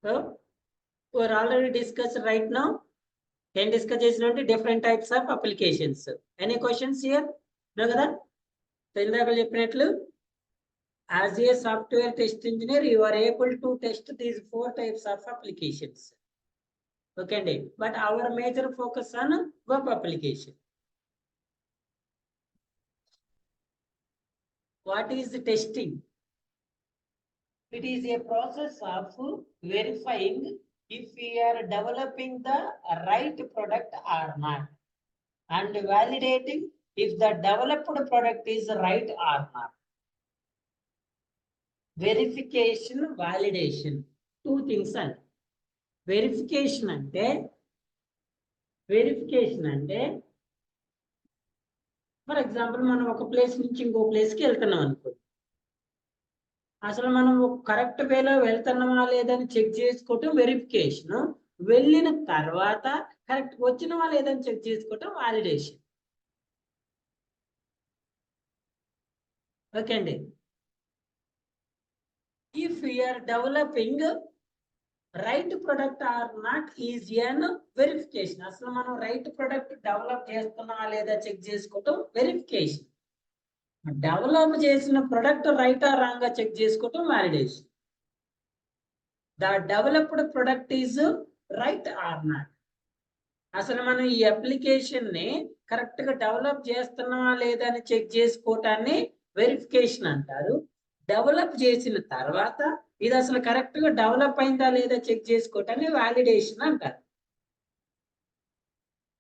So we're already discussed right now. Can discuss different types of applications. Any questions here? No kada? So ఇందాక చెప్పినట్లు as a software test engineer, you are able to test these 4 types of applications. Okay, but our major focus on web application. What is the testing? It is a process of verifying if we are developing the right product or not, and validating if the developed product is right or not. Verification, validation, 2 things are. Verification ante for example మనం ఒక place నుంచి ఇంకో ప్లేస్కి వెళ్తున్నాం అనుకో, అసలు మనం correct వేలో వెళ్తున్నామా లేదని చెక్ చేసుకోవటం వెరిఫికేషన్. వెళ్ళిన తర్వాత కరెక్ట్ వచ్చినవా లేదని చెక్ చేసుకోవటం వాలిడేషన్. ఓకే అండి. If you're developing right product or not is an verification. అసలు మనం రైట్ ప్రొడక్ట్ డెవలప్ చేస్తున్నామా లేదా చెక్ చేసుకోవటం వెరిఫికేషన్. డెవలప్ చేసిన ప్రొడక్ట్ రైట్ ఆర్ రాంగ్ గా చెక్ చేసుకోవటం validation. The developed product is right or not. అసలు మనం ఈ అప్లికేషన్ ని కరెక్ట్ గా డెవలప్ చేస్తున్నామా లేదా అని చెక్ చేసుకోవటాన్ని వెరిఫికేషన్ అంటారు. డెవలప్ చేసిన తర్వాత ఇది అసలు కరెక్ట్ గా డెవలప్ అయిందా లేదా చెక్ చేసుకోవటాన్ని వాలిడేషన్ అంటారు.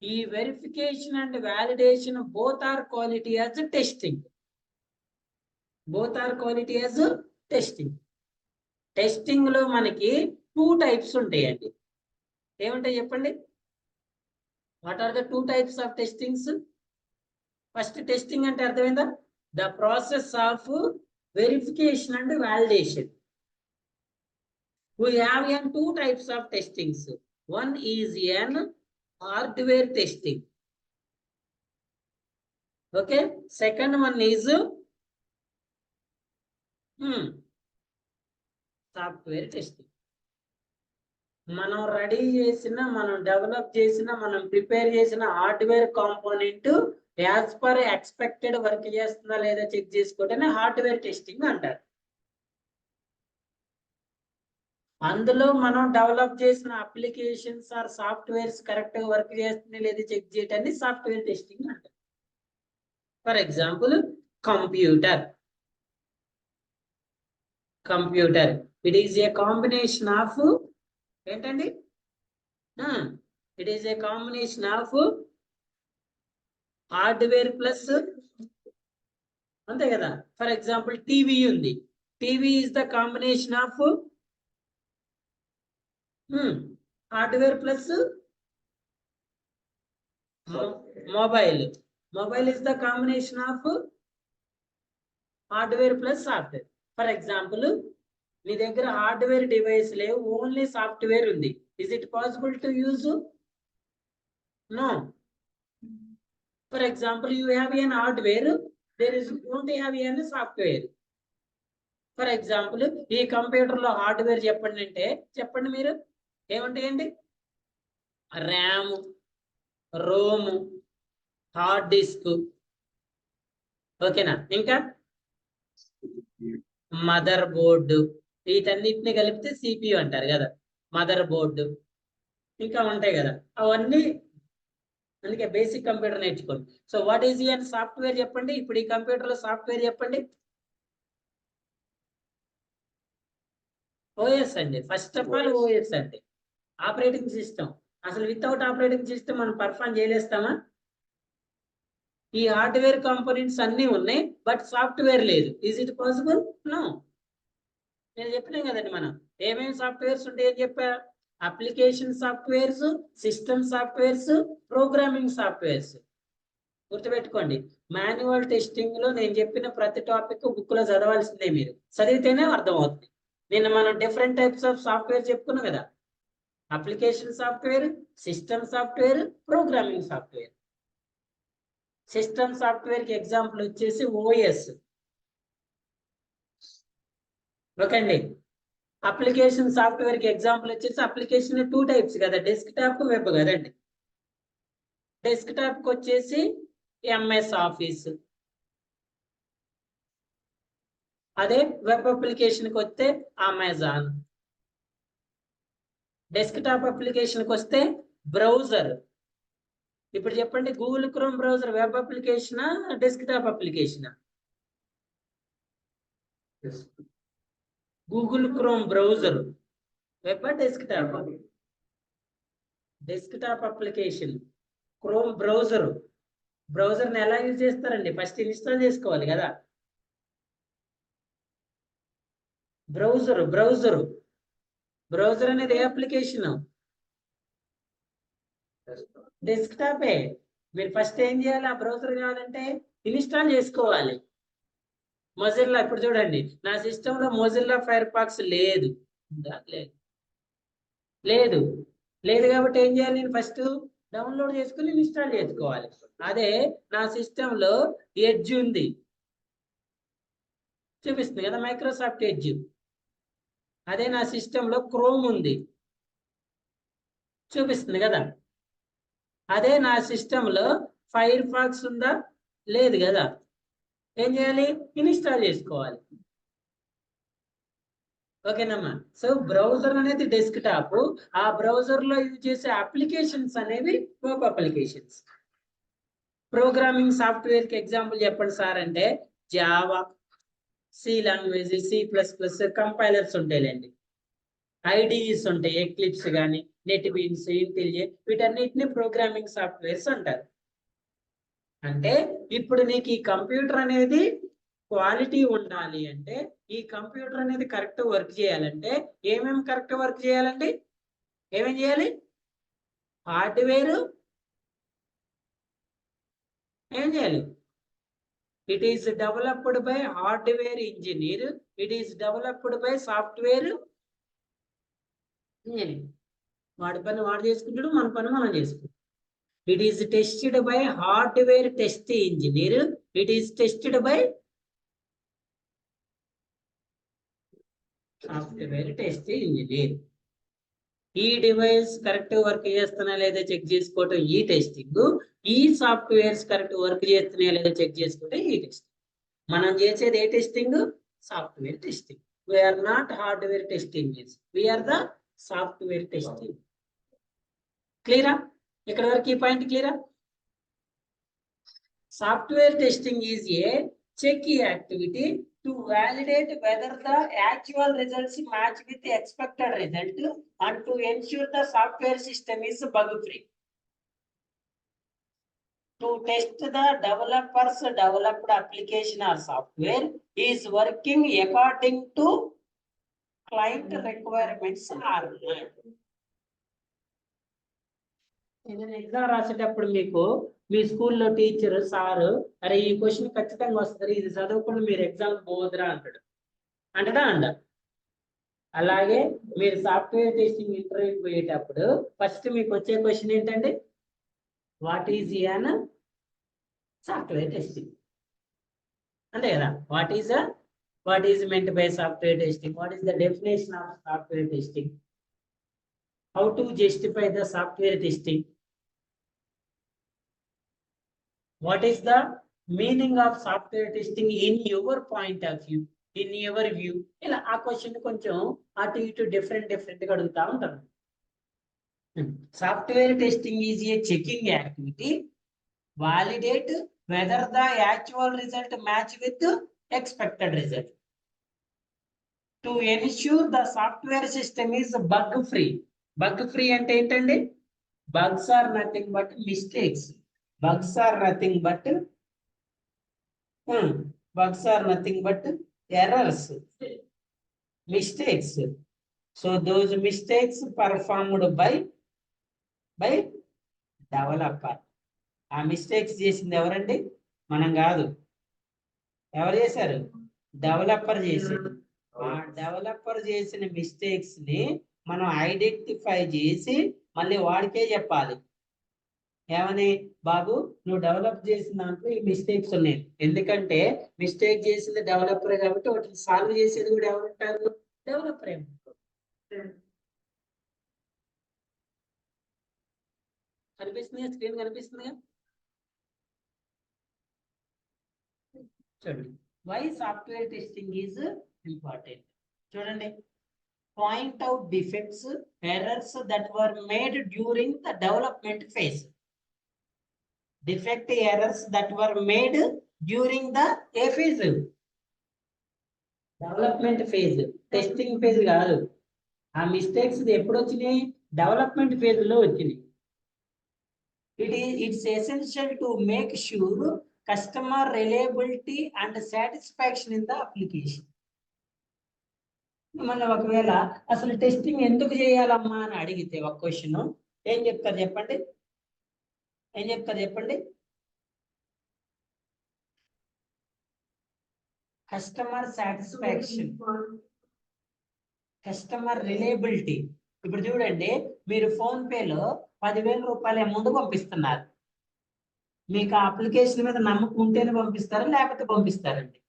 ఈ verification and validation both are quality as testing. Both are quality as testing. Testing లో మనకి 2 టైప్స్ ఉంటాయండి. ఏముంటాయి చెప్పండి? What are the 2 types of testings? First testing అంటే అర్థమైందా? The process of verification and validation. We have 2 types of testings. One is an hardware testing. Okay. Second one is software testing. మనం ready చేసిన, మనం develop చేసిన, మనం prepare చేసిన hardware component as per expected work చేస్తుందా లేదా check చేసుకోవటాన్ని hardware testing అంటారు. అందులో మనం డెవలప్ చేసిన అప్లికేషన్స్ ఆర్ సాఫ్ట్వేర్స్ కరెక్ట్ గా వర్క్ చేస్తుంది లేదా చెక్ చేయటాన్ని సాఫ్ట్వేర్ టెస్టింగ్ అంటారు. For example computer. It is a combination of ఏంటండి? It is a combination of hardware plus, అంతే కదా. ఫర్ ఎగ్జాంపుల్ టీవీ ఉంది. TV is the combination of hardware plus mobile. Mobile is the combination of hardware plus software. For example మీ దగ్గర hardware device లేవు, only software ఉంది. Is it possible to use? No. For example you have an hardware, there is don't have an software. For example ఈ computer లో hardware చెప్పండి అంటే చెప్పండి మీరు, ఏముంటాయండి? ర్యామ్, రోమ్, హార్డ్ డిస్క్, ఓకేనా? ఇంకా మదర్ బోర్డు. వీటన్నిటిని కలిపితే సిపియు అంటారు కదా, మదర్ బోర్డు. ఇంకా ఉంటాయి కదా అవన్నీ. అందుకే బేసిక్ కంప్యూటర్ నేర్చుకోండి. So what is an software చెప్పండి. ఇప్పుడు ఈ కంప్యూటర్ లో సాఫ్ట్వేర్ చెప్పండి. ఓఎస్ అండి. ఫస్ట్ ఆఫ్ ఆల్ ఓఎస్ అండి, ఆపరేటింగ్ సిస్టమ్. అసలు వితౌట్ ఆపరేటింగ్ సిస్టమ్ మనం పర్ఫామ్ చేయలేస్తామా? ఈ హార్డ్వేర్ కాంపోనెంట్స్ అన్ని ఉన్నాయి, బట్ సాఫ్ట్వేర్ లేదు. Is it possible? నో. నేను చెప్పినాం కదండి, మనం ఏమేమి సాఫ్ట్వేర్స్ ఉంటాయని చెప్పా. Application softwares, system softwares, programming softwares. గుర్తుపెట్టుకోండి. మాన్యువల్ టెస్టింగ్ లో నేను చెప్పిన ప్రతి టాపిక్ బుక్ లో చదవాల్సిందే. మీరు చదివితేనే అర్థం అవుతుంది. నిన్న మనం డిఫరెంట్ టైప్స్ ఆఫ్ సాఫ్ట్వేర్ చెప్పుకున్నాం కదా. Application software, system software, programming software. System software కి ఎగ్జాంపుల్ వచ్చేసి ఓఎస్. ఓకే అండి. అప్లికేషన్ సాఫ్ట్వేర్ కి ఎగ్జాంపుల్ వచ్చేసి అప్లికేషన్ 2 టైప్స్ కదా, డెస్క్టాప్ వెబ్ కదండి. డెస్క్టాప్ కి వచ్చేసి ఎంఎస్ ఆఫీస్, అదే వెబ్ అప్లికేషన్ కి వస్తే అమెజాన్. డెస్క్టాప్ అప్లికేషన్ కి వస్తే బ్రౌజర్. ఇప్పుడు చెప్పండి, గూగుల్ క్రోమ్ బ్రౌజర్ వెబ్ అప్లికేషనా డెస్క్టాప్ అప్లికేషనా? Google Chrome browser web desktop? Desktop application Chrome browser. బ్రౌజర్ని ఎలా యూజ్ చేస్తారండి? ఫస్ట్ ఇన్స్టాల్ చేసుకోవాలి కదా. బ్రౌజర్ అనేది ఏ అప్లికేషన్? డెస్క్టాపే. మీరు ఫస్ట్ ఏం చేయాలి? ఆ బ్రౌజర్ కావాలంటే ఇన్స్టాల్ చేసుకోవాలి. మొజిల్లా, ఇప్పుడు చూడండి నా సిస్టమ్ లో మొజిల్లా ఫైర్ ఫాక్స్ లేదు. లేదు లేదు కాబట్టి ఏం చేయాలి? నేను ఫస్ట్ డౌన్లోడ్ చేసుకుని ఇన్స్టాల్ చేసుకోవాలి. అదే నా సిస్టమ్ లో ఎడ్జ్ ఉంది, చూపిస్తుంది కదా మైక్రోసాఫ్ట్ ఎడ్జ్. అదే నా సిస్టమ్ లో క్రోమ్ ఉంది, చూపిస్తుంది కదా. అదే నా సిస్టమ్ లో ఫైర్ ఫాక్స్ ఉందా? లేదు కదా. ఏం చేయాలి? ఇన్స్టాల్ చేసుకోవాలి. ఓకేనమ్మా. సో బ్రౌజర్ అనేది డెస్క్టాప్. ఆ బ్రౌజర్ లో యూజ్ చేసే అప్లికేషన్స్ అనేవి వెబ్ అప్లికేషన్స్. ప్రోగ్రామింగ్ సాఫ్ట్వేర్ కి ఎగ్జాంపుల్ చెప్పండి సార్ అంటే Java, C language, C++, compilers ఉంటాయిలేండి, ఐడిఈస్ ఉంటాయి, ఎక్లిప్స్ కానీ, నెట్ బీన్స్, ఇంటెలిజెంట్, వీటన్నిటిని ప్రోగ్రామింగ్ సాఫ్ట్వేర్స్ అంటారు. అంటే ఇప్పుడు నీకు ఈ కంప్యూటర్ అనేది క్వాలిటీ ఉండాలి అంటే, ఈ కంప్యూటర్ అనేది కరెక్ట్ వర్క్ చేయాలంటే ఏమేమి కరెక్ట్ వర్క్ చేయాలండి? ఏమేం చేయాలి? హార్డ్వేర్ ఏం చేయాలి? It is developed by hardware engineer, it is developed by software engineer. వాడి పని వాడు చేసుకుంటాడు, మన పని మనం చేసుకుంటాం. It is tested by hardware test engineer, it is tested by software test engineer. ఈ డివైస్ కరెక్ట్ వర్క్ చేస్తున్నా లేదా చెక్ చేసుకోవటం ఈ టెస్టింగ్, ఈ సాఫ్ట్వేర్స్ కరెక్ట్ వర్క్ చేస్తున్నాయా లేదా చెక్ చేసుకుంటే ఈ టెస్టింగ్. మనం చేసేది ఏ testing? Software testing. We are not hardware testing, we are the software testing. క్లియరా? ఇక్కడ వరకు ఈ పాయింట్ క్లియరా? Software testing is a check activity to validate whether the actual results match with the expected result and to ensure the software system is bug free. To test the developer's developed application or software is working according to client requirements or not. ఏదైనా exam రాసేటప్పుడు మీకు మీ స్కూల్లో teacher sir అరే ఈ question ఖచ్చితంగా వస్తుంది, ఇది చదువుకుని మీరు ఎగ్జామ్ పోదురా అంటాడు. అంటడా? అలాగే మీరు సాఫ్ట్వేర్ టెస్టింగ్ ఇంటర్వ్యూకి పోయేటప్పుడు ఫస్ట్ మీకు వచ్చే క్వశ్చన్ ఏంటండి? What is an software testing అంతే కదా. What is meant by software testing, what is the definition of software testing, how to justify the software testing, what is the meaning of software testing in your point of view, in your view. ఇలా ఆ question కొంచెం అటు ఇటు different గా అడుగుతా ఉంటారు. Software testing is a checking activity, validate whether the actual result match with expected result, to ensure the software system is bug free. Bug free అంటే ఏంటండి? Bugs are nothing but mistakes. Bugs are nothing but errors, mistakes. So those mistakes performed by developer. ఆ mistakes చేసింది ఎవరండి? మనం కాదు. ఎవరు చేశారు? Developer చేశారు. ఆ డెవలపర్ చేసిన మిస్టేక్స్ ని మనం ఐడెంటిఫై చేసి మళ్ళీ వాడికే చెప్పాలి. ఏమని? బాబు నువ్వు డెవలప్ చేసిన దాంట్లో ఈ మిస్టేక్స్ ఉన్నాయి. ఎందుకంటే మిస్టేక్ చేసింది డెవలపర్ కాబట్టి వాటిని సాల్వ్ చేసేది కూడా ఎవరుంటారు? డెవలపర్. కనిపిస్తుంది, స్క్రీన్ కనిపిస్తుంది. చూడండి, why software testing is important. చూడండి, point out defects, errors that were made during the development phase. Defect, errors that were made during the a phase? Development phase, testing phase కాదు. ఆ mistakes ఎప్పుడు వచ్చినాయి? Development phase లో వచ్చినాయి. It's essential to make sure customer reliability and satisfaction in the application. మన ఒకవేళ అసలు testing ఎందుకు చేయాలమ్మా అని అడిగితే ఒక క్వశ్చన్ ఏం చెప్తారు చెప్పండి? ఏం చెప్తారు చెప్పండి? Customer satisfaction, customer reliability. ఇప్పుడు చూడండి, మీరు ఫోన్ పేలో 10,000 రూపాయల అమౌంట్ పంపిస్తున్నారు. మీకు ఆ అప్లికేషన్ మీద నమ్మకం ఉంటేనే పంపిస్తారా లేకపోతే పంపిస్తారండి?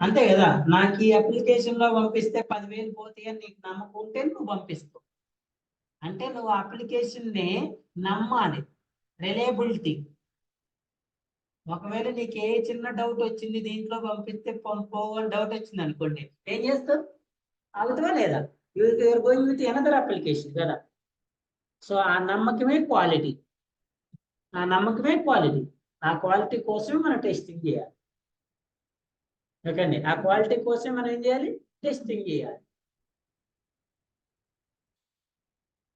అంతే కదా, నాకు ఈ అప్లికేషన్ లో పంపిస్తే 10,000 పోతాయి అని నీకు నమ్మకం ఉంటే నువ్వు పంపిస్తావు. అంటే నువ్వు అప్లికేషన్ ని నమ్మాలి, రిలయబిలిటీ. ఒకవేళ నీకు ఏ చిన్న డౌట్ వచ్చింది, దీంట్లో పంపిస్తే పోవని డౌట్ వచ్చింది అనుకోండి, ఏం చేస్తావు? అవుతావా లేదా? You're going with another application కదా. సో ఆ నమ్మకమే క్వాలిటీ, ఆ నమ్మకమే క్వాలిటీ. ఆ క్వాలిటీ కోసం మనం టెస్టింగ్ చేయాలి. ఓకేండి, ఆ క్వాలిటీ కోసం మనం ఏం చేయాలి? టెస్టింగ్ చేయాలి.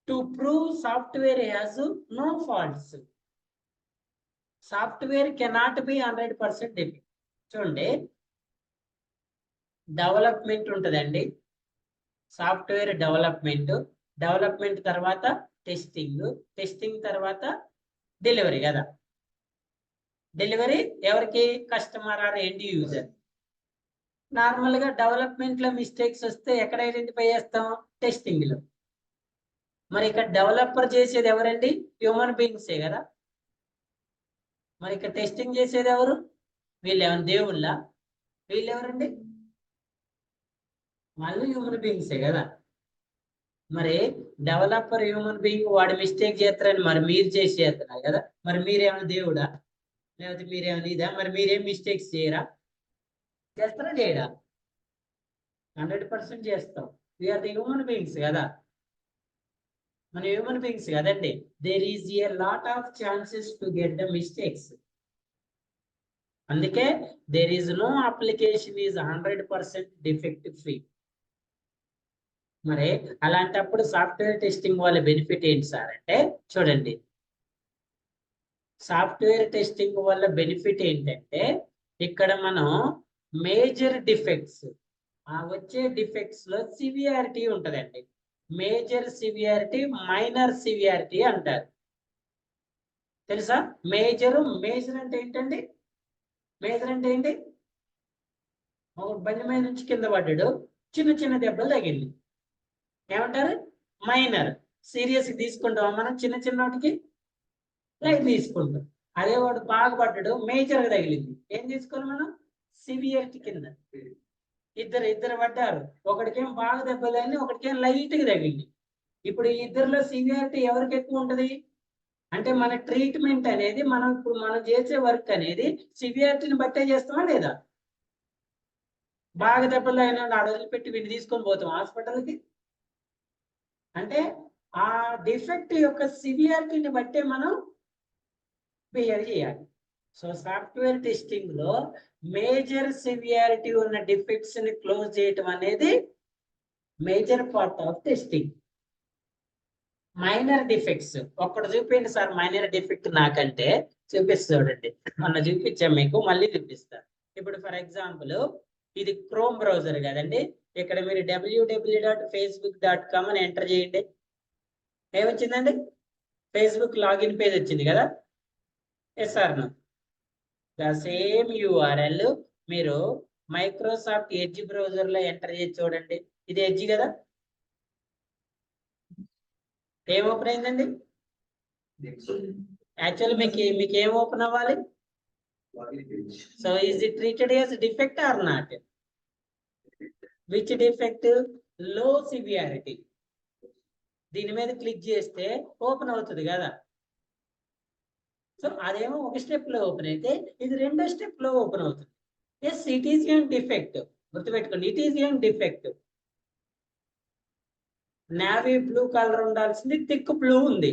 To prove software has no faults. Software cannot be 100% defect. చూడండి, డెవలప్మెంట్ ఉంటుందండి, సాఫ్ట్వేర్ డెవలప్మెంట్, డెవలప్మెంట్ తర్వాత టెస్టింగ్, టెస్టింగ్ తర్వాత డెలివరీ కదా. డెలివరీ ఎవరికి? Customer or end user. Normal గా డెవలప్మెంట్ లో మిస్టేక్స్ వస్తే ఎక్కడ ఐడెంటిఫై చేస్తాం? టెస్టింగ్ లో. మరి ఇక్కడ డెవలపర్ చేసేది ఎవరండి? హ్యూమన్ బీయింగ్సే కదా. మరి ఇక్కడ టెస్టింగ్ చేసేది ఎవరు? వీళ్ళు ఏమైనా దేవుళ్ళ? వీళ్ళు ఎవరండి? వాళ్ళు హ్యూమన్ బీయింగ్సే కదా. మరి డెవలపర్ హ్యూమన్ బీయింగ్, వాడు మిస్టేక్ చేస్తారని మరి మీరు చేసి చేస్తున్నారు కదా. మరి మీరేమైనా దేవుడా లేకపోతే మీరేమైనా ఇదా? మరి మీరేం మిస్టేక్స్ చేయరా? చేస్తారా చేయడా? 100% చేస్తాం. వీఆర్ ది హ్యూమన్ బీయింగ్స్ కదా, మన హ్యూమన్ బీయింగ్స్ కదండి. There is a lot of chances to get the mistakes. అందుకే there is no application is 100% defect free. మరి అలాంటప్పుడు సాఫ్ట్వేర్ టెస్టింగ్ వల్ల బెనిఫిట్ ఏంటి సార్ అంటే, చూడండి, సాఫ్ట్వేర్ టెస్టింగ్ వల్ల బెనిఫిట్ ఏంటంటే, ఇక్కడ మనం మేజర్ డిఫెక్ట్స్, ఆ వచ్చే డిఫెక్ట్స్ లో సివియారిటీ ఉంటదండి. మేజర్ సివియారిటీ, మైనర్ సివియారిటీ అంటారు. తెలుసా? మేజర్ అంటే ఏంటండి? మేజర్ అంటే ఏంటి? బండి మీద నుంచి కింద పడ్డాడు, చిన్న చిన్న దెబ్బలు తగిలింది, ఏమంటారు? మైనర్. సీరియస్ తీసుకుంటాం మనం, చిన్న చిన్న వాటికి లైట్ తీసుకుంటాం. అదే వాడు బాగా పడ్డాడు, మేజర్ గా తగిలింది, ఏం తీసుకోవాలి మనం? సివియరిటీ కింద. ఇద్దరు పడ్డారు, ఒకటికేం బాగా దెబ్బలు తగిలి, ఒకటికేం లైట్ గా తగిలింది. ఇప్పుడు ఈ ఇద్దరిలో సివియారిటీ ఎవరికి ఎక్కువ ఉంటది అంటే, మన ట్రీట్మెంట్ అనేది ఇప్పుడు మనం చేసే వర్క్ అనేది సివియారిటీని బట్టే చేస్తామా లేదా? బాగా దెబ్బలు తగిన అడవులు పెట్టి వీడిని తీసుకొని పోతాం హాస్పిటల్కి అంటే, ఆ డిఫెక్ట్ యొక్క సివియారిటీని బట్టే మనం బిహేవ్ చేయాలి. సో సాఫ్ట్వేర్ టెస్టింగ్ లో మేజర్ సివియారిటీ ఉన్న డిఫెక్ట్స్ ని క్లోజ్ చేయటం అనేది major part of testing. Minor defects ఒక్కటి చూపించండి సార్. మైనర్ డిఫెక్ట్ నాకంటే చూపిస్తా, చూడండి, మొన్న చూపించాం మీకు, మళ్ళీ చూపిస్తా. ఇప్పుడు ఫర్ ఎగ్జాంపుల్ ఇది క్రోమ్ బ్రౌజర్ కదండి. ఇక్కడ మీరు www.facebook.com అని ఎంటర్ చేయండి. ఏమొచ్చిందండి? ఫేస్బుక్ లాగిన్ పేజ్ వచ్చింది కదా. Yes or no? The same URL మీరు మైక్రోసాఫ్ట్ ఎడ్జ్ బ్రౌజర్ లో ఎంటర్ చేసి చూడండి. ఇది ఎడ్జ్ కదా. ఏం ఓపెన్ అయిందండి? యాక్చువల్లీ మీకు ఏం ఓపెన్ అవ్వాలి? So is it treated as defect or not? Which defect? లో సివియారిటీ. దీని మీద క్లిక్ చేస్తే ఓపెన్ అవుతుంది కదా. సో అదేమో ఒక స్టెప్ లో ఓపెన్ అయితే ఇది రెండో స్టెప్ లో ఓపెన్ అవుతుంది. ఎస్, ఇట్ ఈస్ ఏం డిఫెక్ట్. గుర్తుపెట్టుకోండి, ఇట్ ఈస్ ఏం డిఫెక్ట్. నావీ బ్లూ కలర్ ఉండాల్సింది థిక్ బ్లూ ఉంది.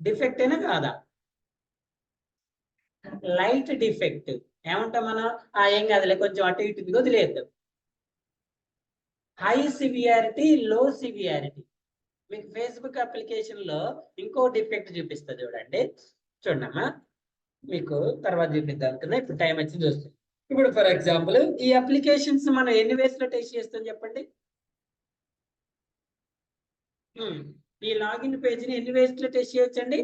డిఫెక్ట్ అయినా కాదా? Light defect. ఏమంటాం మనం? ఏం కాదులే, కొంచెం అటు ఇటు వదిలేద్దాం. హై సివియారిటీ, లో సివియారిటీ. మీకు ఫేస్బుక్ అప్లికేషన్ లో ఇంకో డిఫెక్ట్ చూపిస్తా చూడండి. చూడమ్మా, మీకు తర్వాత చూపిద్దాం అనుకున్నా, ఇప్పుడు టైం వచ్చింది చూస్తుంది. ఇప్పుడు ఫర్ ఎగ్జాంపుల్ ఈ అప్లికేషన్స్ మనం ఎన్ని వేస్ లో టెస్ట్ చేస్తాం చెప్పండి. ఈ లాగిన్ పేజ్ని ఎన్ని వేస్ లో టెస్ట్ చేయొచ్చండి?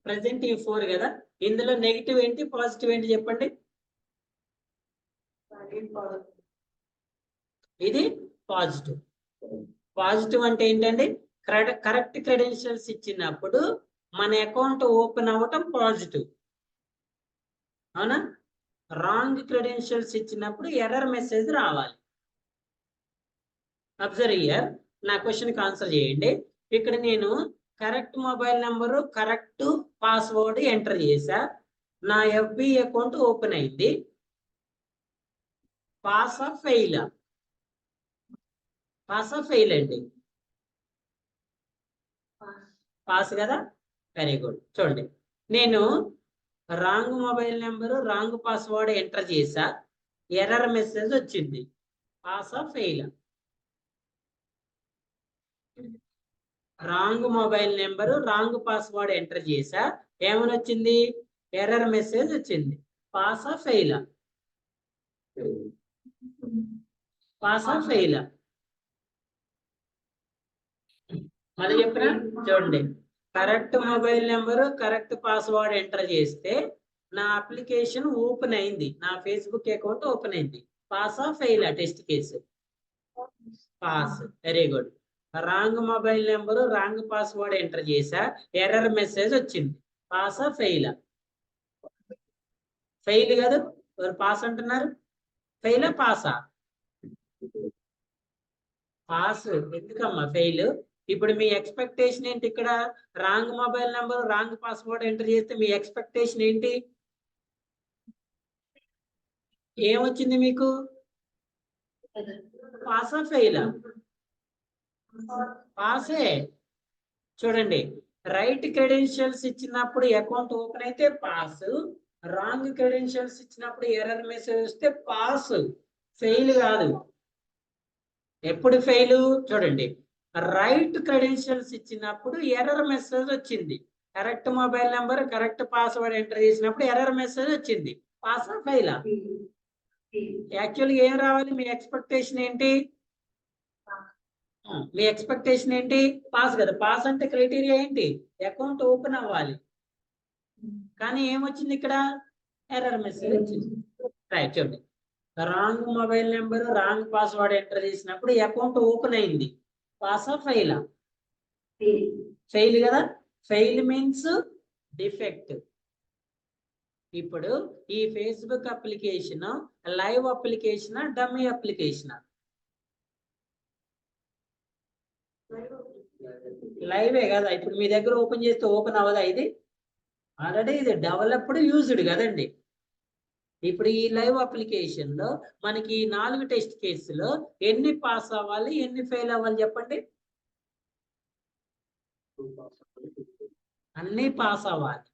ప్రెసెంట్ ఈ 4 కదా, ఇందులో నెగిటివ్ ఏంటి, పాజిటివ్ ఏంటి చెప్పండి. ఇది పాజిటివ్. పాజిటివ్ అంటే ఏంటండి? కరెక్ట్ క్రెడెన్షియల్స్ ఇచ్చినప్పుడు మన అకౌంట్ ఓపెన్ అవ్వటం పాజిటివ్, అవునా? రాంగ్ క్రెడెన్షియల్స్ ఇచ్చినప్పుడు ఎర్రర్ మెసేజ్ రావాలి. అబ్జర్వ్ హియర్, నా క్వశ్చన్కి ఆన్సర్ చేయండి. ఇక్కడ నేను correct mobile number, correct password enter చేశా, నా ఎఫ్బి అకౌంట్ ఓపెన్ అయింది. పాసా ఫెయిలా? పాసా ఫెయిల్ అండి? పాస్ కదా, వెరీ గుడ్. చూడండి, నేను wrong mobile number, wrong password enter చేశా, ఎర్రర్ మెసేజ్ వచ్చింది. పాసా ఫెయిలా? Wrong mobile number, wrong password enter చేశా, ఏమని వచ్చింది? ఎర్రర్ మెసేజ్ వచ్చింది. పాసా ఫెయిలా? పాసా ఫెయిలా? మళ్ళీ చెప్పిన చూడండి, correct mobile number, correct password enter చేస్తే నా అప్లికేషన్ ఓపెన్ అయింది, నా ఫేస్బుక్ అకౌంట్ ఓపెన్ అయింది. పాసా ఫెయిలా test case? Pass, very good. Wrong mobile number, wrong password enter చేసా, ఎర్రర్ మెసేజ్ వచ్చింది. పాసా ఫెయిలా? ఫెయిల్ కాదు, పాస్ అంటున్నారు. ఫెయిలా పాసా? పాస్. ఎందుకమ్మా ఫెయిల్? ఇప్పుడు మీ ఎక్స్పెక్టేషన్ ఏంటి? ఇక్కడ wrong mobile number, wrong password enter చేస్తే మీ ఎక్స్పెక్టేషన్ ఏంటి? ఏమొచ్చింది మీకు? పాసా ఫెయిలా? పాసే. చూడండి, రైట్ క్రెడెన్షియల్స్ ఇచ్చినప్పుడు అకౌంట్ ఓపెన్ అయితే పాస్, రాంగ్ క్రెడెన్షియల్స్ ఇచ్చినప్పుడు ఎర్రర్ మెసేజ్ వస్తే పాస్, ఫెయిల్ కాదు. ఎప్పుడు ఫెయిల్? చూడండి, రైట్ క్రెడెన్షియల్స్ ఇచ్చినప్పుడు ఎర్రర్ మెసేజ్ వచ్చింది, correct mobile number, correct password enter చేసినప్పుడు ఎర్రర్ మెసేజ్ వచ్చింది. పాసా ఫెయిలా? యాక్చువల్గా ఏం రావాలి? మీ ఎక్స్పెక్టేషన్ ఏంటి? మీ ఎక్స్పెక్టేషన్ ఏంటి? పాస్ కదా. పాస్ అంటే క్రైటీరియా ఏంటి? అకౌంట్ ఓపెన్ అవ్వాలి. కానీ ఏమొచ్చింది ఇక్కడ? ఎర్రర్ మెసేజ్ వచ్చింది. రైట్, చూడండి, wrong mobile number, wrong password enter చేసినప్పుడు అకౌంట్ ఓపెన్ అయింది. పాసా ఫెయిలా? ఫెయిల్ కదా. Fail means defect. ఇప్పుడు ఈ Facebook application live application, dummy application? లైవే కదా. ఇప్పుడు మీ దగ్గర ఓపెన్ చేస్తే ఓపెన్ అవ్వదా? ఇది ఆల్రెడీ ఇది డెవలప్డ్, యూజ్డ్ కదండి. ఇప్పుడు ఈ లైవ్ అప్లికేషన్ లో మనకి 4 టెస్ట్ కేసులో ఎన్ని పాస్ అవ్వాలి, ఎన్ని ఫెయిల్ అవ్వాలి చెప్పండి? అన్ని పాస్ అవ్వాలి,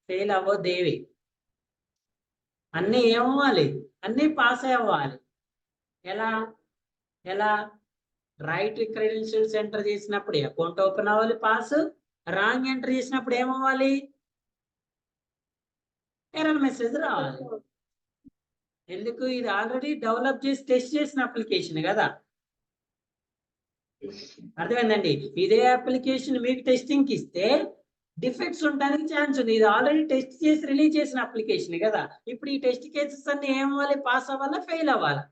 ఫెయిల్ అవ్వదేవి. అన్ని ఏమవ్వాలి? అన్ని పాస్ అవ్వాలి. ఎలా? ఎలా? రైట్ క్రెడెన్షియల్స్ ఎంటర్ చేసినప్పుడు అకౌంట్ ఓపెన్ అవ్వాలి, పాస్. రాంగ్ ఎంటర్ చేసినప్పుడు ఏమవ్వాలి? ఎర్రర్ మెసేజ్ రావాలి. ఎందుకు? ఇది ఆల్రెడీ డెవలప్ చేసి టెస్ట్ చేసిన అప్లికేషన్ కదా. అర్థమైందండి? ఇదే అప్లికేషన్ మీకు టెస్టింగ్ కి ఇస్తే డిఫెక్ట్స్ ఉండడానికి ఛాన్స్ ఉంది. ఇది ఆల్రెడీ టెస్ట్ చేసి రిలీజ్ చేసిన అప్లికేషన్ కదా. ఇప్పుడు ఈ టెస్ట్ కేసెస్ అన్ని ఏమవ్వాలి? పాస్ అవ్వాలా, ఫెయిల్ అవ్వాలా?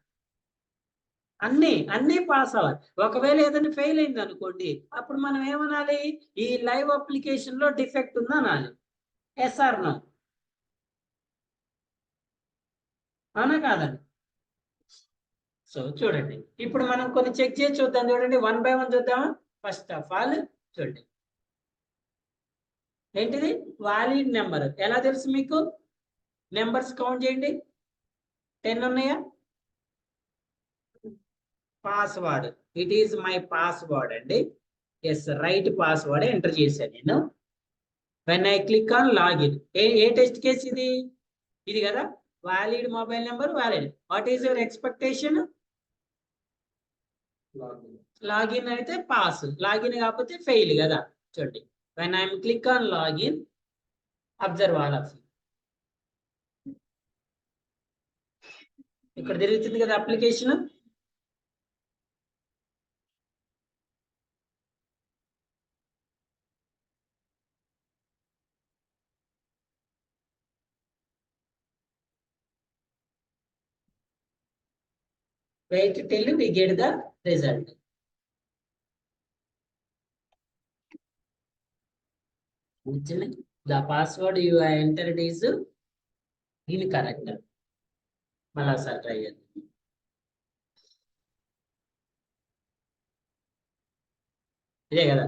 అన్ని పాస్ అవ్వాలి. ఒకవేళ ఏదైనా ఫెయిల్ అయింది అనుకోండి, అప్పుడు మనం ఏమనాలి? ఈ లైవ్ అప్లికేషన్ లో డిఫెక్ట్ ఉందా అనాలి. ఎస్ఆర్ నో, అవునా కాదండి? సో చూడండి, ఇప్పుడు మనం కొన్ని చెక్ చేసి చూద్దాం. చూడండి, 1 by 1 చూద్దామా? ఫస్ట్ ఆఫ్ ఆల్ చూడండి, ఏంటిది? Valid number. ఎలా తెలుసు మీకు? నెంబర్స్ కౌంట్ చేయండి. 10 ఉన్నాయా? Password, it is my password అండి. ఎస్, రైట్ పాస్వర్డ్ ఎంటర్ చేశాను నేను. When I click on login, A test case ఇది? ఇది కదా, valid mobile number valid. What is your expectation? Login అయితే పాస్, లాగిన్ కాకపోతే ఫెయిల్ కదా. చూడండి, when I'm click on login, observe all of, ఇక్కడ తిరుగుతుంది కదా application. Wait till we get the result. The password you entered is incorrect. మళ్ళా sir try చేద్దాం. ఇదే కదా.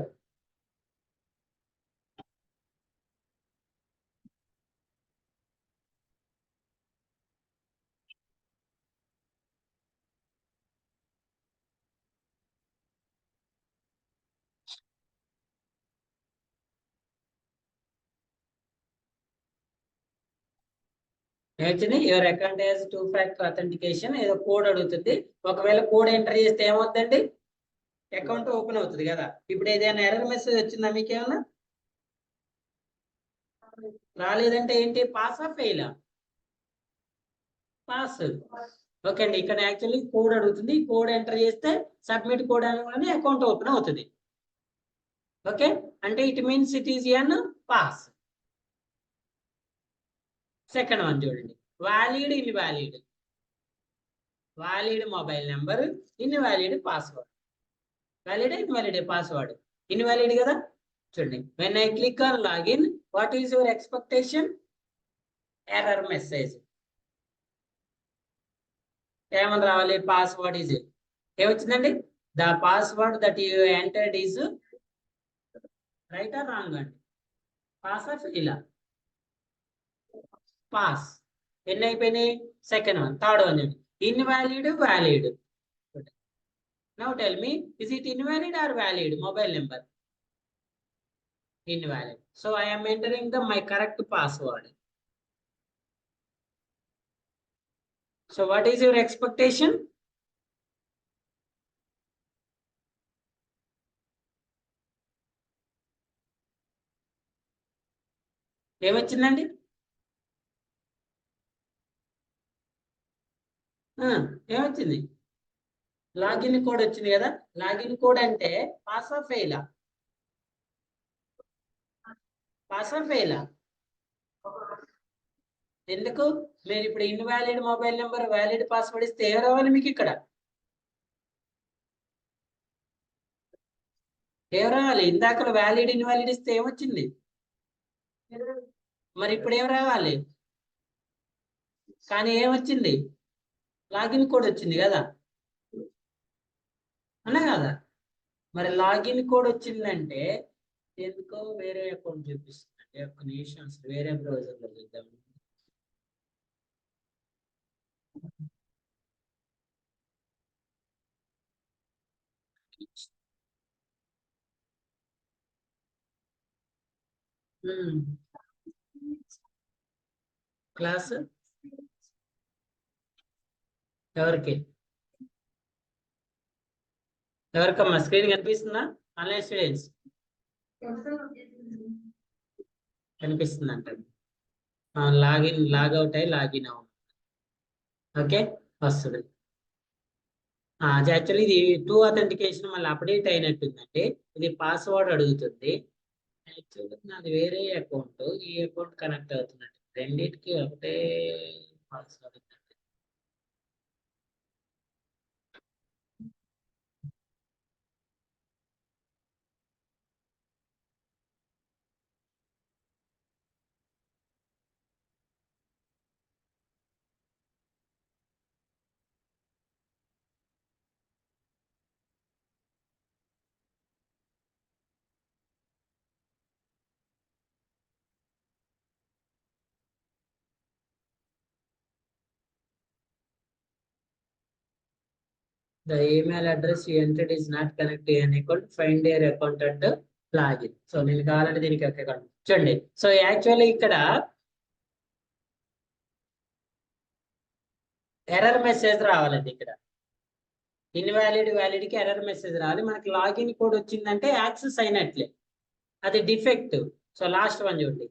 Actually your account has 2-factor authentication, ఏదో కోడ్ అడుగుతుంది. ఒకవేళ కోడ్ ఎంటర్ చేస్తే ఏమవుతుందండి? అకౌంట్ ఓపెన్ అవుతుంది కదా. ఇప్పుడు ఏదైనా ఎర్రర్ మెసేజ్ వచ్చిందా మీకేమన్నా? రాలేదంటే ఏంటి? పాసా ఫెయిలా? పాస్. ఓకే అండి, ఇక్కడ యాక్చువల్లీ కోడ్ అడుగుతుంది. కోడ్ ఎంటర్ చేస్తే సబ్మిట్ కోడ్ అనగానే అకౌంట్ ఓపెన్ అవుతుంది. ఓకే, అంటే it means it is an pass. Second one చూడండి, valid invalid. Valid mobile number, invalid password. Valid invalid password, invalid కదా. చూడండి, when I click on login, what is your expectation? Error message. ఏమని రావాలి? Password is, ఏమొచ్చిందండి? The password that you entered is right or wrong అండి? Pass or fail? Pass. ఎన్ని అయిపోయినాయి? Second one. Third one చూడండి, invalid valid. Now tell me, is it invalid or valid mobile number? Invalid. So I am entering my correct password. So what is your expectation? ఏమొచ్చిందండి? ఏమొచ్చింది? Login code వచ్చింది కదా. Login code అంటే పాసా ఫెయిలా? పాసా ఫెయిలా? ఎందుకు? మీరు ఇప్పుడు invalid mobile number valid password ఇస్తే ఏం రావాలి మీకు? ఇక్కడ ఏం రావాలి? ఇందాక వ్యాలిడ్ ఇన్వాలిడ్ ఇస్తే ఏమొచ్చింది? మరి ఇప్పుడు ఏం రావాలి? కానీ ఏమొచ్చింది? లాగిన్ కోడ్ వచ్చింది కదా, అన్నా కదా. మరి లాగిన్ కోడ్ వచ్చిందంటే ఎందుకో వేరే అకౌంట్ చూపిస్తుందండి. ఒక్క నిమిషం, అసలు వేరే బ్రౌజర్ లో చూద్దాం. క్లాస్ ఎవరికి? ఎవరికమ్మా? స్క్రీన్ కనిపిస్తుందా? ఆన్లైన్ స్టూడెంట్స్ కనిపిస్తుంది అంటండి. లాగిన్ లాగౌట్ అయ్యి లాగిన్ అవ్వ. ఓకే, వస్తుంది. యాక్చువల్లీ ఇది 2 అథెంటికేషన్ మళ్ళీ అప్డేట్ అయినట్టుందండి. ఇది పాస్వర్డ్ అడుగుతుంది. యాక్చువల్లీ నాది వేరే అకౌంట్, ఈ అకౌంట్ కనెక్ట్ అవుతుందండి. రెండింటికి ఒకటే password. the email address you entered is not connected to an account, find your account and login. So నేను కావాలంటే దీనికి అకౌంట్ చూడండి. సో యాక్చువల్లీ ఇక్కడ ఎర్రర్ మెసేజ్ రావాలండి. ఇక్కడ ఇన్వాలిడ్ వ్యాలిడ్కి ఎర్రర్ మెసేజ్ రావాలి. మనకి లాగిన్ కోడ్ వచ్చిందంటే యాక్సెస్ అయినట్లే, అది డిఫెక్ట్. సో లాస్ట్ వన్ చూడండి,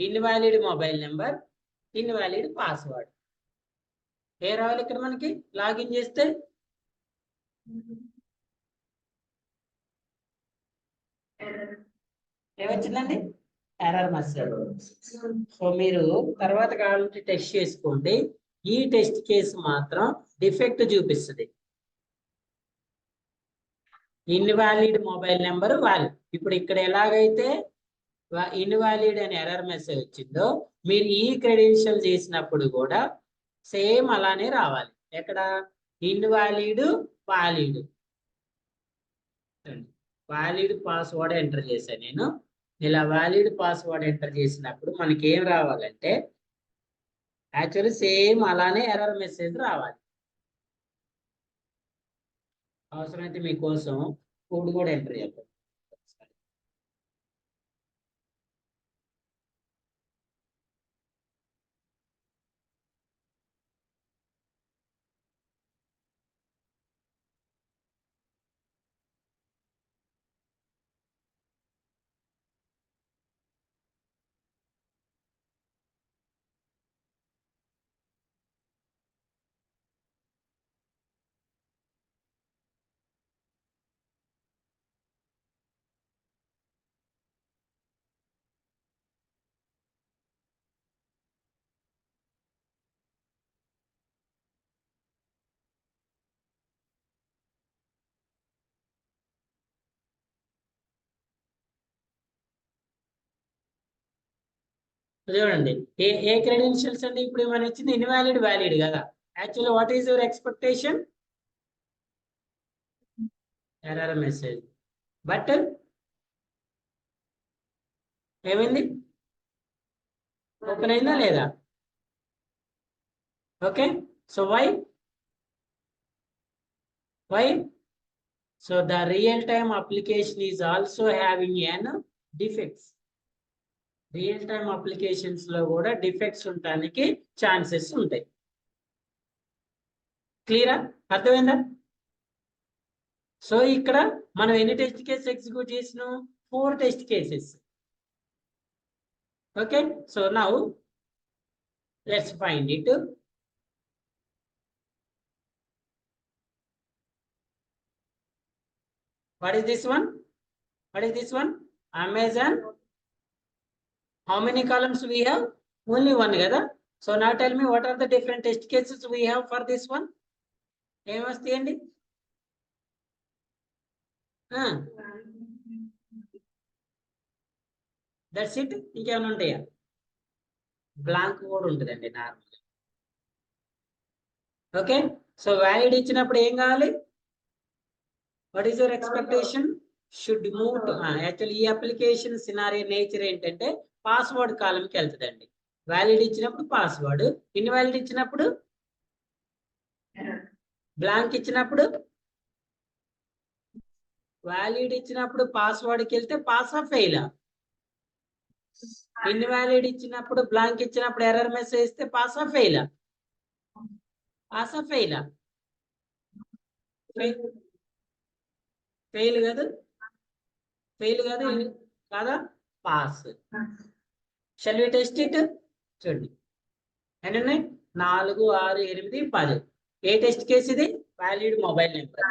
invalid mobile number, invalid password. ఏ రావాలి ఇక్కడ మనకి లాగిన్ చేస్తే? ఏమొచ్చిందండి? Error message. సో మీరు తర్వాత కావాలంటే టెస్ట్ చేసుకోండి. ఈ టెస్ట్ కేసు మాత్రం డిఫెక్ట్ చూపిస్తుంది. Invalid mobile number valid. ఇప్పుడు ఇక్కడ ఎలాగైతే ఇన్వాలిడ్ అని ఎర్రర్ మెసేజ్ వచ్చిందో, మీరు ఈ క్రెడెన్షియల్ చేసినప్పుడు కూడా సేమ్ అలానే రావాలి. ఎక్కడ invalid valid, valid password enter చేశాను నేను. ఇలా వాలిడ్ పాస్వర్డ్ ఎంటర్ చేసినప్పుడు మనకి ఏం రావాలంటే యాక్చువల్లీ సేమ్ అలానే ఎర్రర్ మెసేజ్ రావాలి. అవసరమైతే మీకోసం కోడ్ కూడా ఎంటర్ చేద్దాం. చూడండి, ఏ క్రెడెన్షియల్స్ అండి ఇప్పుడు ఏమైనా ఇచ్చింది? ఇన్వాలిడ్ వ్యాలిడ్ కదా. Actually what is your expectation? Error message. But ఏమైంది? ఓపెన్ అయిందా లేదా? Okay, so why? So the real-time application is also having an defects. Real time applications లో కూడా డిఫెక్ట్స్ ఉండడానికి ఛాన్సెస్ ఉంటాయి. క్లియరా? అర్థమైందా? సో ఇక్కడ మనం ఎన్ని టెస్ట్ కేసెస్ ఎగ్జిక్యూట్ చేసినాం? 4 test cases. Okay, so now let's find it. What is this one? What is this one? Amazon. How many columns we have? Only one kada. So now tell me what are the different test cases we have for this one? ఏమొస్తాయండి? That's it. ఇంకేమైనా ఉంటాయా? Blank కూడా ఉంటుందండి normal. Okay, so valid ఇచ్చినప్పుడు ఏం కావాలి? What is your expectation? Should move to actually ఈ application scenario nature ఏంటంటే పాస్వర్డ్ కాలంకి వెళ్తుందండి. వ్యాలిడ్ ఇచ్చినప్పుడు పాస్వర్డ్, ఇన్వాలిడ్ ఇచ్చినప్పుడు బ్లాంక్, ఇచ్చినప్పుడు వ్యాలిడ్ ఇచ్చినప్పుడు పాస్వర్డ్కి వెళ్తే పాసా ఫెయిలా, ఇన్వాలిడ్ ఇచ్చినప్పుడు బ్లాంక్ ఇచ్చినప్పుడు ఎర్రర్ మెసేజ్ ఇస్తే పాసా ఫెయిలా? పాసా ఫెయిలా? ఫెయిల్ కాదు, ఫెయిల్ కాదు కాదా? Pass. Shall we test it? చూడండి ఎన్ని ఉన్నాయి? 4, 6, 8, 10. ఏ టెస్ట్ కేసు ఇది? Valid mobile number.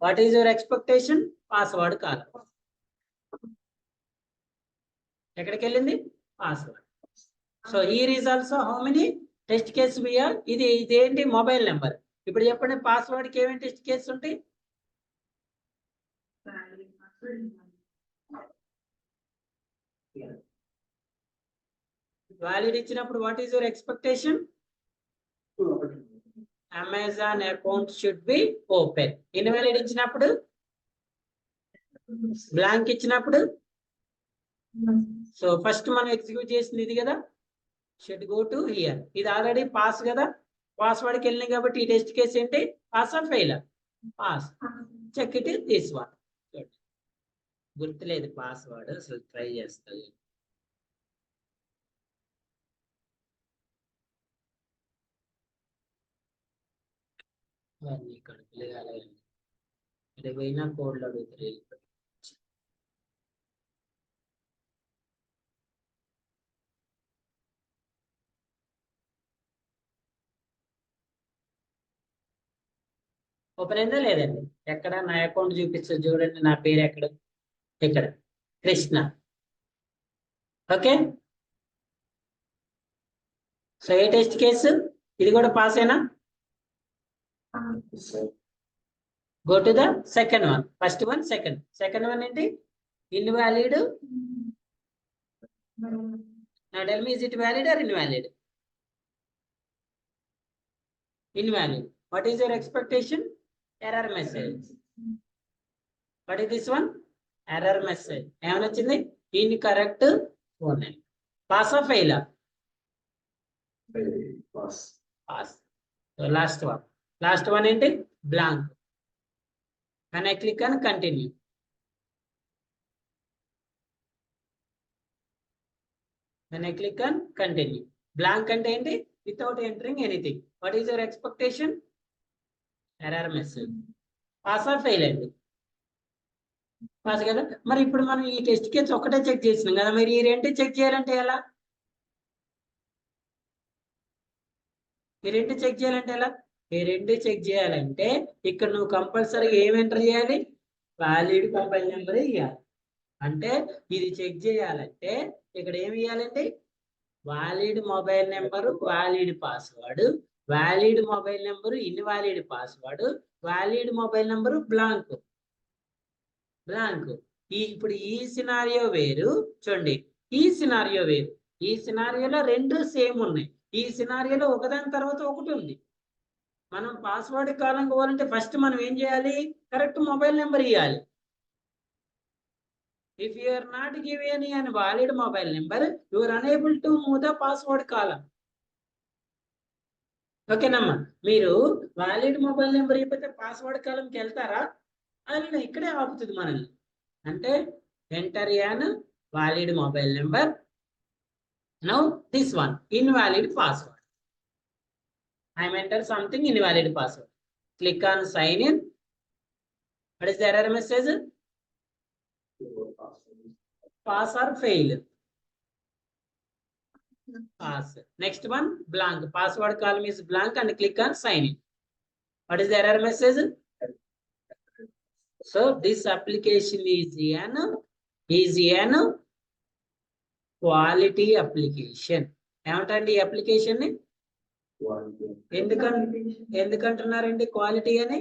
What is your expectation? Password కాదు. ఎక్కడికి వెళ్ళింది? Password. So here is also how many test case we have? ఇదేంటి? Mobile number. ఇప్పుడు చెప్పండి, పాస్వర్డ్ కి ఏమేమి టెస్ట్ కేసు ఉంటాయి? వ్యాలిడ్ ఇచ్చినప్పుడు what is your expectation? Amazon account should be open. Invalid ఇచ్చినప్పుడు, బ్లాంక్ ఇచ్చినప్పుడు, సో ఫస్ట్ మనం ఎగ్జిక్యూట్ చేసింది ఇది కదా, షుడ్ గో టు హియర్. ఇది ఆల్రెడీ పాస్ కదా, పాస్వర్డ్కి వెళ్ళినాయి కాబట్టి ఈ టెస్ట్ కేసు ఏంటి? Pass or fail? Pass. Check it this one. గుర్తులేదు పాస్వర్డ్, అసలు ట్రై చేస్తాను. ఇక్కడ పోయినా కోడ్లు అడుగుతారు. ఓపెన్ అయిందా లేదండి? ఎక్కడ నా అకౌంట్ చూపిస్తుంది చూడండి, నా పేరు ఎక్కడ? ఇక్కడ కృష్ణ. ఓకే, సో ఏ టెస్ట్ కేసు ఇది కూడా పాస్ అయినా? Go to the second one. First one second one ఏంటి? Invalid. Now tell me, is it valid or invalid? Invalid. What is your expectation? Error message. What is this one? Error message. ఏమని వచ్చింది? Incorrect phone name. Pass or fail? Pass. So last one ఏంటి? Blank. When I click on continue. When I click on continue. Blank అంటే ఏంటి? Without entering anything. What is your expectation? Error message. Pass or fail అండి? Pass కదా. మరి ఇప్పుడు మనం ఈ test case ఒకటే చెక్ చేసినాం కదా, మరి ఈ రెండు చెక్ చేయాలంటే ఎలా? ఈ రెండు చెక్ చేయాలంటే ఇక్కడ నువ్వు కంపల్సరీగా ఏం ఎంటర్ చేయాలి? వాలిడ్ మొబైల్ నెంబర్ ఇవ్వాలి. అంటే ఇది చెక్ చేయాలంటే ఇక్కడ ఏమి ఇవ్వాలండి? Valid mobile number, valid password, valid mobile number, invalid password, valid mobile number, blank. ఇప్పుడు ఈ సినారియో వేరు చూడండి, ఈ సినారియో వేరు. ఈ సినారియోలో రెండు సేమ్ ఉన్నాయి, ఈ సినారియోలో ఒకదాని తర్వాత ఒకటి ఉంది. మనం పాస్వర్డ్ కాలం పోవాలంటే ఫస్ట్ మనం ఏం చేయాలి? కరెక్ట్ మొబైల్ నెంబర్ ఇవ్వాలి. If you are not given a valid mobile number, you are unable to move the password column. ఓకేనమ్మా, మీరు వాలిడ్ మొబైల్ నెంబర్ ఇవ్వకపోతే పాస్వర్డ్ కాలంకి వెళ్తారా? అది ఇక్కడే ఆపుతుంది మనల్ని. అంటే enter an valid mobile number. Now this one invalid password. I am enter something invalid password. Click on sign in. What is the error message? Pass or fail? Pass. Next one blank. Password column is blank and click on sign in. What is the error message? So this application is an quality application. ఏమంటండి ఈ application ని? ఎందుకంటున్నారండి quality అని?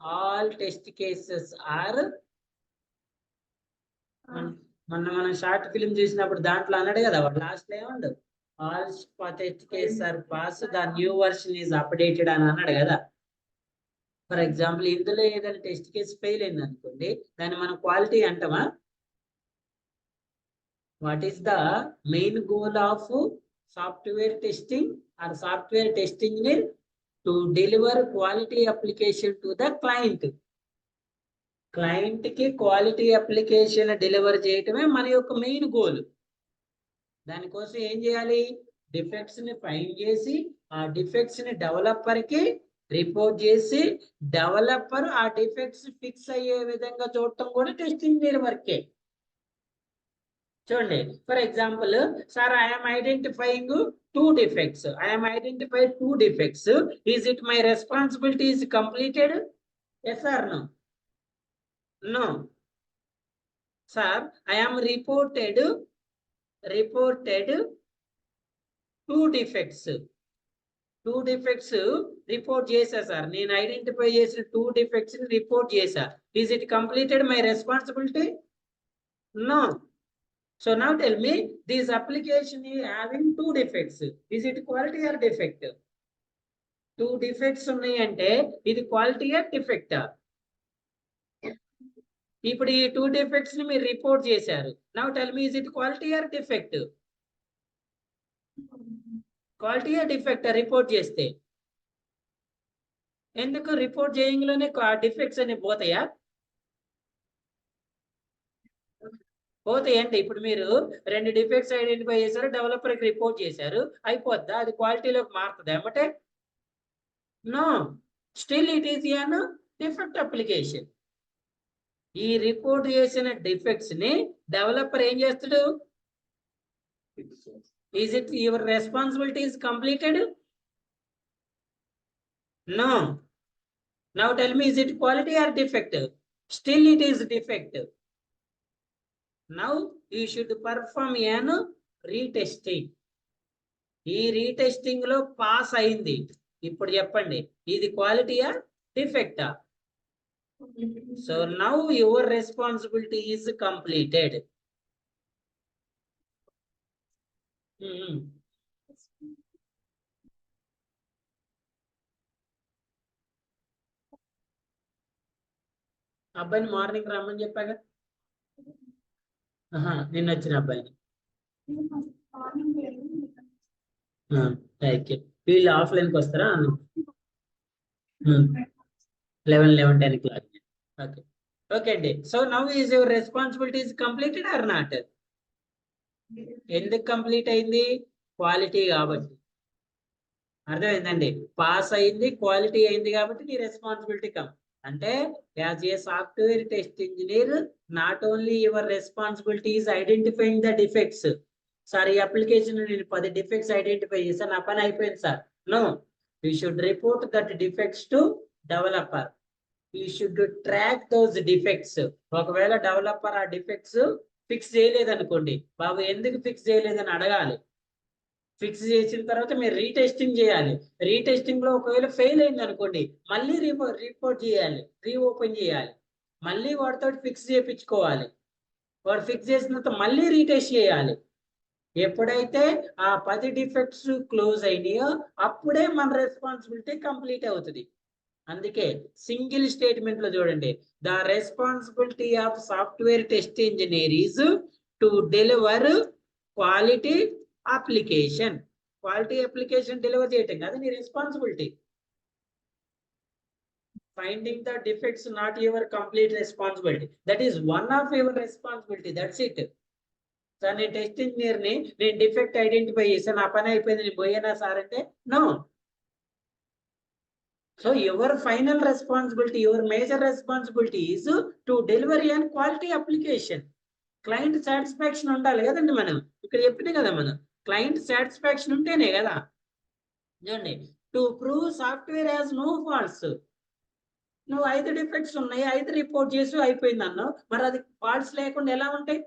All test cases are, మనం short film చూసినప్పుడు దాంట్లో అన్నాడు కదా, వాడు లాస్ట్ లో ఏమండు? All test cases are pass, the new version is updated అని అన్నాడు కదా. ఫర్ ఎగ్జాంపుల్ ఇందులో ఏదైనా టెస్ట్ కేసు ఫెయిల్ అయింది అనుకోండి, దాన్ని మనం క్వాలిటీ అంటామా? What is the main goal of software testing or software test engineer? To deliver quality application to the client. Client కి క్వాలిటీ అప్లికేషన్ డెలివర్ చేయటమే మన యొక్క మెయిన్ గోల్. దానికోసం ఏం చేయాలి? డిఫెక్ట్స్ ని ఫైండ్ చేసి ఆ డిఫెక్ట్స్ ని డెవలపర్ కి రిపోర్ట్ చేసి, డెవలపర్ ఆ డిఫెక్ట్స్ ఫిక్స్ అయ్యే విధంగా చూడటం కూడా టెస్ట్ ఇంజనీర్ వర్కే. చూడండి, for example, sir I'm identifying 2 defects. I am identified 2 defects. Is it my responsibility is completed? Yes or no? No. Sir, I am reported 2 defects. 2 defects report chesa sir. Nenu identify chesina 2 defects ni report chesa. Is it completed my responsibility? No. So now tell me, this application is having 2 defects. Is it quality or defect? 2 defects ఉన్నాయి అంటే ఇది quality ఆ డిఫెక్టా? ఇప్పుడు ఈ 2 defects ని మీరు report చేశారు. Now tell me, is it quality or defect? Quality ఆ డిఫెక్టా రిపోర్ట్ చేస్తే? ఎందుకు రిపోర్ట్ చేయంలోనే డిఫెక్ట్స్ అనేవి పోతాయా? పోతాయండి. ఇప్పుడు మీరు 2 డిఫెక్ట్స్ ఐడెంటిఫై చేశారు, డెవలపర్కి రిపోర్ట్ చేశారు, అయిపోద్దా? అది క్వాలిటీలోకి మారుతుంది ఏమంటే? No, still it is an defect application. ఈ రిపోర్ట్ చేసిన డిఫెక్ట్స్ ని డెవలపర్ ఏం చేస్తాడు? Is it your responsibility is completed? No. Now tell me, is it quality or defect? Still it is defect. Now you should perform an retesting. ఈ retesting లో pass అయింది. ఇప్పుడు చెప్పండి, ఇది క్వాలిటీయా డిఫెక్టా? So now your responsibility is completed. అబ్బాయిని morning రమ్మని చెప్పాగా. నిన్న వచ్చిన అబ్బాయిని. వీళ్ళు ఆఫ్లైన్కి వస్తారా? 11:10 క్లాక్. ఓకే, ఓకే అండి. So now is your responsibilities completed or not? ఎందుకు కంప్లీట్ అయింది? క్వాలిటీ కాబట్టి. అర్థమైందండి? పాస్ అయింది, క్వాలిటీ అయింది కాబట్టి నీ రెస్పాన్సిబిలిటీ అంటే as a software test engineer, not only your responsibility is identifying the defects. Sir, ఈ అప్లికేషన్ నేను 10 డిఫెక్ట్స్ ఐడెంటిఫై చేశాను, నా పని అయిపోయింది sir. No, you should report that defects to developer. You should track those defects. ఒకవేళ developer ఆ defects fix చేయలేదనుకోండి, బాబు ఎందుకు ఫిక్స్ చేయలేదని అడగాలి. ఫిక్స్ చేసిన తర్వాత మీరు రీటెస్టింగ్ చేయాలి. రీటెస్టింగ్ లో ఒకవేళ ఫెయిల్ అయింది అనుకోండి, మళ్ళీ రిపోర్ట్ చేయాలి, రీఓపెన్ చేయాలి, మళ్ళీ వాడితో ఫిక్స్ చేయించుకోవాలి. వాడు ఫిక్స్ చేసిన తర్వాత మళ్ళీ రీటెస్ట్ చేయాలి. ఎప్పుడైతే ఆ 10 డిఫెక్ట్స్ క్లోజ్ అయినాయో అప్పుడే మన రెస్పాన్సిబిలిటీ కంప్లీట్ అవుతుంది. అందుకే సింగిల్ స్టేట్మెంట్ లో చూడండి, the responsibility of software test engineer is to deliver quality application. Quality application deliver చేయటం కాదు నీ responsibility. Finding the defects not your complete responsibility, that is one of your responsibility, that's it. Sir, నేను test ఇంజనీర్ని, నేను defect identify చేశాను, నా పని అయిపోయింది, నేను పోయానా సార్ అంటే? No. So your final responsibility, your major responsibility is to delivery and quality application. Client satisfaction ఉండాలి కదండి. మనం ఇక్కడ చెప్పింది కదా, మనం క్లయింట్ సాటిస్ఫాక్షన్ ఉంటేనే కదా. చూడండి, to prove software has no faults. నువ్వు 5 డిఫెక్ట్స్ ఉన్నాయి, 5 రిపోర్ట్ చేసి అయిపోయింది అన్నావు, మరి అది ఫాల్ట్స్ లేకుండా ఎలా ఉంటాయి?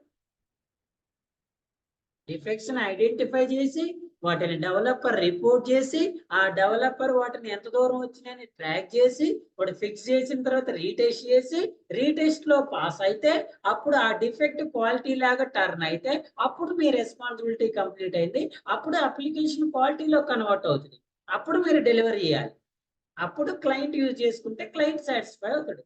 డిఫెక్ట్స్ ని ఐడెంటిఫై చేసి వాటిని డెవలపర్ రిపోర్ట్ చేసి, ఆ డెవలపర్ వాటిని ఎంత దూరం వచ్చినాయని ట్రాక్ చేసి వాడు ఫిక్స్ చేసిన తర్వాత రీటెస్ట్ చేసి, రీటెస్ట్ లో పాస్ అయితే అప్పుడు ఆ డిఫెక్ట్ క్వాలిటీ లాగా టర్న్ అయితే అప్పుడు మీ రెస్పాన్సిబిలిటీ కంప్లీట్ అయింది. అప్పుడు అప్లికేషన్ క్వాలిటీలో కన్వర్ట్ అవుతుంది. అప్పుడు మీరు డెలివరీ చేయాలి. అప్పుడు క్లయింట్ యూజ్ చేసుకుంటే క్లయింట్ సాటిస్ఫై అవుతాడు.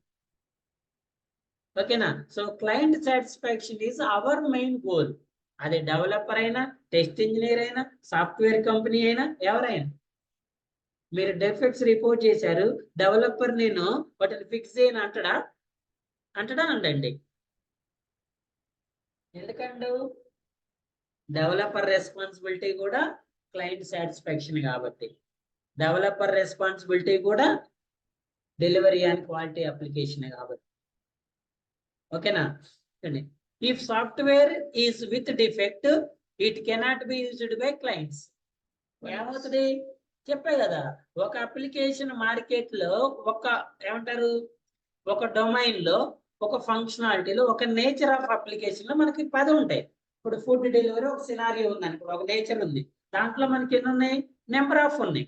ఓకేనా? So client satisfaction is our main goal. అది డెవలపర్ అయినా, టెస్ట్ ఇంజనీర్ అయినా, సాఫ్ట్వేర్ కంపెనీ అయినా, ఎవరైనా. మీరు డిఫెక్ట్స్ రిపోర్ట్ చేశారు, డెవలపర్ నేను వాటిని ఫిక్స్ చేయను అంటడా? అంటండి. ఎందుకంటే డెవలపర్ రెస్పాన్సిబిలిటీ కూడా క్లయింట్ సాటిస్ఫాక్షన్ కాబట్టి, డెవలపర్ రెస్పాన్సిబిలిటీ కూడా డెలివరీ అండ్ క్వాలిటీ అప్లికేషన్ కాబట్టి. ఓకేనా? If software is with defect, it cannot be used by clients. ఏమవుతుంది చెప్పే కదా, ఒక అప్లికేషన్ మార్కెట్ లో ఏమంటారు, ఒక డొమైన్ లో, ఒక ఫంక్షనాలిటీలో, ఒక నేచర్ ఆఫ్ అప్లికేషన్ లో మనకి 10 ఉంటాయి. ఇప్పుడు ఫుడ్ డెలివరీ ఒక సినారియో ఉంది అనుకో, ఒక నేచర్ ఉంది, దాంట్లో మనకి ఎన్ని ఉన్నాయి? నెంబర్ ఆఫ్ ఉన్నాయి.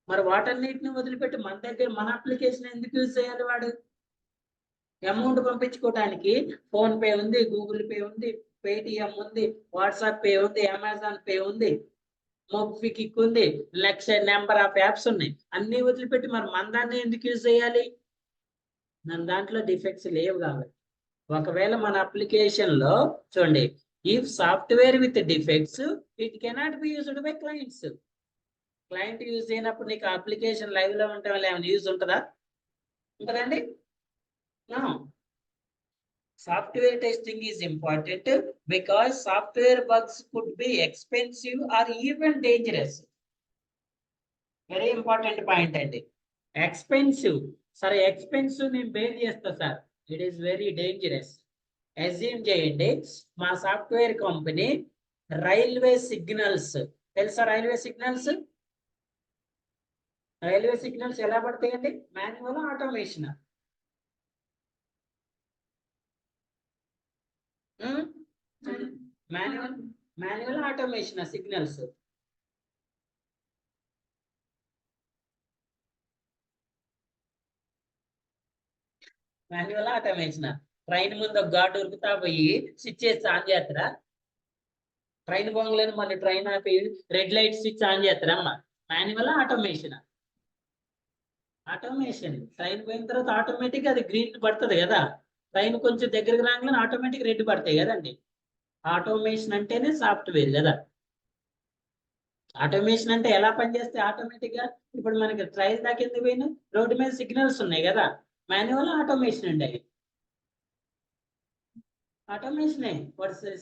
మరి వాటన్నిటిని వదిలిపెట్టి మన దగ్గర మన అప్లికేషన్ ఎందుకు యూజ్ చేయాలి? వాడు అమౌంట్ పంపించుకోవడానికి ఫోన్ పే ఉంది, గూగుల్ పే ఉంది, పేటిఎం ఉంది, వాట్సాప్ పే ఉంది, అమెజాన్ పే ఉంది, మొబిక్విక్ ఉంది, లక్ష నెంబర్ ఆఫ్ యాప్స్ ఉన్నాయి. అన్ని వదిలిపెట్టి మరి మన దాన్ని ఎందుకు యూజ్ చేయాలి? మన దాంట్లో డిఫెక్ట్స్ లేవు కాబట్టి. ఒకవేళ మన అప్లికేషన్ లో చూడండి, if software with defects, it cannot be used by clients. Client use చేయనప్పుడు నీకు అప్లికేషన్ లైవ్ లో ఉంటే వల్ల ఏమైనా యూజ్ ఉంటుందా? ఉంటుందండి? Software testing is important because software bugs could be expensive or even dangerous. Very important point అండి. Expensive, సరే ఎక్స్పెన్సివ్ నేను బేర్ చేస్తా sir, it is very dangerous. Assume చేయండి మా సాఫ్ట్వేర్ కంపెనీ రైల్వే సిగ్నల్స్, తెలుసా రైల్వే సిగ్నల్స్? రైల్వే సిగ్నల్స్ ఎలా పడతాయండి? Manual, automation? Manual automation signals? Manual automation. Train ముందు ఒక గార్డు ఉరుకుతా పోయి స్విచ్ చేసి ఆన్ చేస్తారా? ట్రైన్ పోగలేని మళ్ళీ ట్రైన్ ఆపి రెడ్ లైట్ స్విచ్ ఆన్ చేస్తారమ్మా? Manual automation? ఆటోమేషన్. ట్రైన్ పోయిన తర్వాత ఆటోమేటిక్ అది గ్రీన్ పడుతుంది కదా, ట్రైన్ కొంచెం దగ్గరికి రాగానే ఆటోమేటిక్ రెడ్ పడతాయి కదండి. ఆటోమేషన్ అంటేనే సాఫ్ట్వేర్ కదా. ఆటోమేషన్ అంటే ఎలా పనిచేస్తే ఆటోమేటిక్ గా, ఇప్పుడు మనకి ట్రైన్ దాకా ఎందుకు పోయినా రోడ్డు మీద సిగ్నల్స్ ఉన్నాయి కదా, మాన్యువల్ ఆటోమేషన్ అండి. అవి ఆటోమేషనే.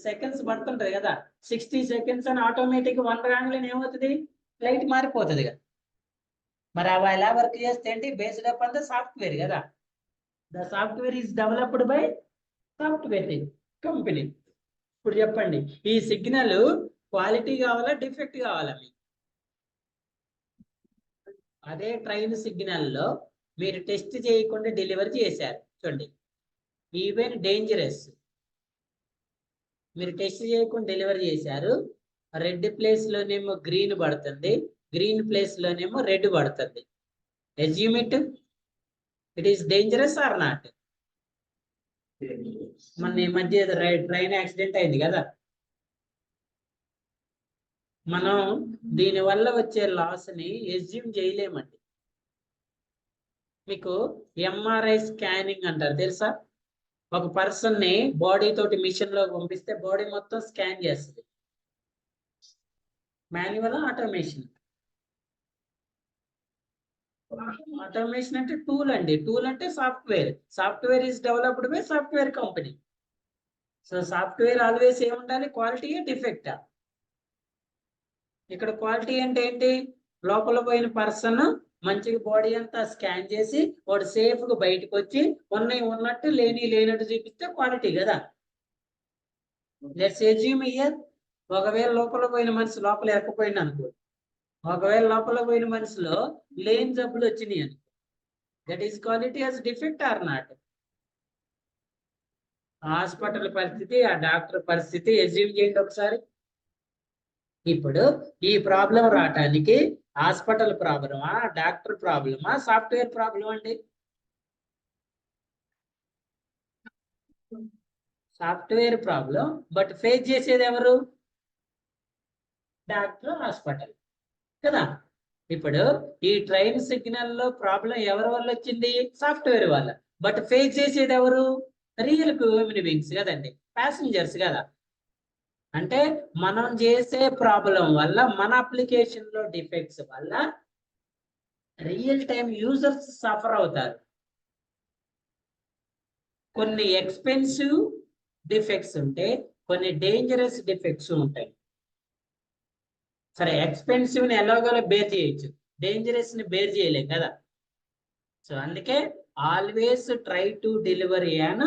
సెకండ్స్ పడుతుంటది కదా, 60 seconds అని ఆటోమేటిక్ 1 రాగానే ఏమవుతుంది? లైట్ మారిపోతుంది కదా. మరి అవి ఎలా వర్క్ చేస్తే ఏంటి? Based up on the software కదా. The software is developed by software company. ఇప్పుడు చెప్పండి, ఈ సిగ్నల్ క్వాలిటీ కావాలా, డిఫెక్ట్ కావాలా మీకు? అదే ట్రైన్ సిగ్నల్ లో మీరు టెస్ట్ చేయకుండా డెలివరీ చేశారు చూడండి, ఈవెన్ డేంజరస్. మీరు టెస్ట్ చేయకుండా డెలివరీ చేశారు, రెడ్ ప్లేస్ లోనేమో గ్రీన్ పడుతుంది, గ్రీన్ ప్లేస్ లోనేమో రెడ్ పడుతుంది. Assume it, it is dangerous or not? మన ఈ మధ్య ట్రైన్ యాక్సిడెంట్ అయింది కదా, మనం దీని వల్ల వచ్చే లాస్ ని ఎస్యూమ్ చేయలేమండి. మీకు ఎంఆర్ఐ స్కానింగ్ అంటారు తెలుసా? ఒక పర్సన్ ని బాడీ తోటి మిషన్ లో పంపిస్తే బాడీ మొత్తం స్కాన్ చేస్తుంది. Manual automation? ఆటోమేషన్ అంటే టూల్ అండి. టూల్ అంటే software. Software is developed by software company. So software always ఏముండాలి? క్వాలిటీయా, డిఫెక్టా? ఇక్కడ క్వాలిటీ అంటే ఏంటి? లోపల పోయిన పర్సన్ మంచిగా బాడీ అంతా స్కాన్ చేసి వాడు సేఫ్ గా బయటకు వచ్చి ఉన్నాయి ఉన్నట్టు లేని లేనట్టు చూపిస్తే క్వాలిటీ కదా. లెట్స్ అజ్యూమ్ హియర్, ఒకవేళ లోపల పోయిన మనిషి లోపల ఎక్కపోయింది అనుకో, ఒకవేళ లోపల పోయిన మనిషిలో లేని జబ్బులు వచ్చినాయి అనుకో, that is quality as defect or not? Hospital పరిస్థితి, ఆ డాక్టర్ పరిస్థితి అజ్యూమ్ చేయండి ఒకసారి. ఇప్పుడు ఈ ప్రాబ్లం రావటానికి హాస్పిటల్ ప్రాబ్లమా, డాక్టర్ ప్రాబ్లమా, సాఫ్ట్వేర్ ప్రాబ్లం అండి? సాఫ్ట్వేర్ ప్రాబ్లం, బట్ ఫేస్ చేసేది ఎవరు? డాక్టర్, హాస్పిటల్ కదా. ఇప్పుడు ఈ ట్రైన్ సిగ్నల్ లో ప్రాబ్లం ఎవరి వల్ల వచ్చింది? సాఫ్ట్వేర్ వల్ల. బట్ ఫేస్ చేసేది ఎవరు? రియల్ హ్యూమన్ బీయింగ్స్ కదండి, ప్యాసింజర్స్ కదా. అంటే మనం చేసే ప్రాబ్లం వల్ల, మన అప్లికేషన్ లో డిఫెక్ట్స్ వల్ల రియల్ టైం యూజర్స్ సఫర్ అవుతారు. కొన్ని ఎక్స్పెన్సివ్ డిఫెక్ట్స్ ఉంటే, కొన్ని డేంజరస్ డిఫెక్ట్స్ ఉంటాయి. సరే, ఎక్స్పెన్సివ్ ని ఎలాగోలా బేర్ చేయొచ్చు, డేంజరస్ ని బేర్ చేయలేం కదా. సో అందుకే always try to deliver an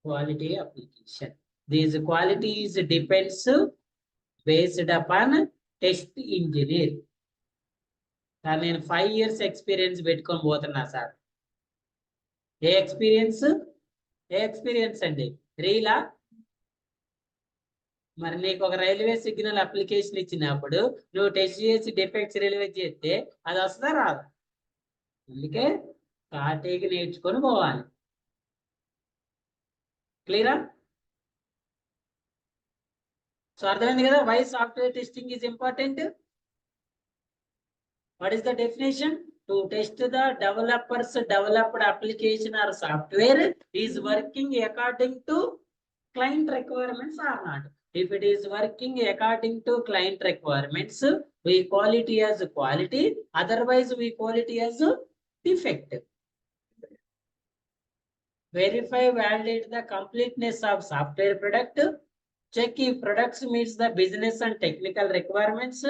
quality application. These qualities depends based upon test engineer. Sir నేను 5 years ఎక్స్పీరియన్స్ పెట్టుకొని పోతున్నా సార్. ఏ ఎక్స్పీరియన్స్? ఏ ఎక్స్పీరియన్స్ అండి? రీలా? మరి నీకు ఒక రైల్వే సిగ్నల్ అప్లికేషన్ ఇచ్చినప్పుడు నువ్వు టెస్ట్ చేసి డిఫెక్ట్స్ రిలీజ్ చేస్తే అది వస్తుందా రాదు? అందుకే కాటేకి నేర్చుకొని పోవాలి. క్లియరా? సో అర్థమైంది కదా, why software testing is important. What is the definition? To test the developer's developed application or software is working according to client requirements or not. If it is working according to client requirements, we call it as quality. Otherwise, we call it as defect. Verify, validate the completeness of software product. Check if products meets the business and technical requirements.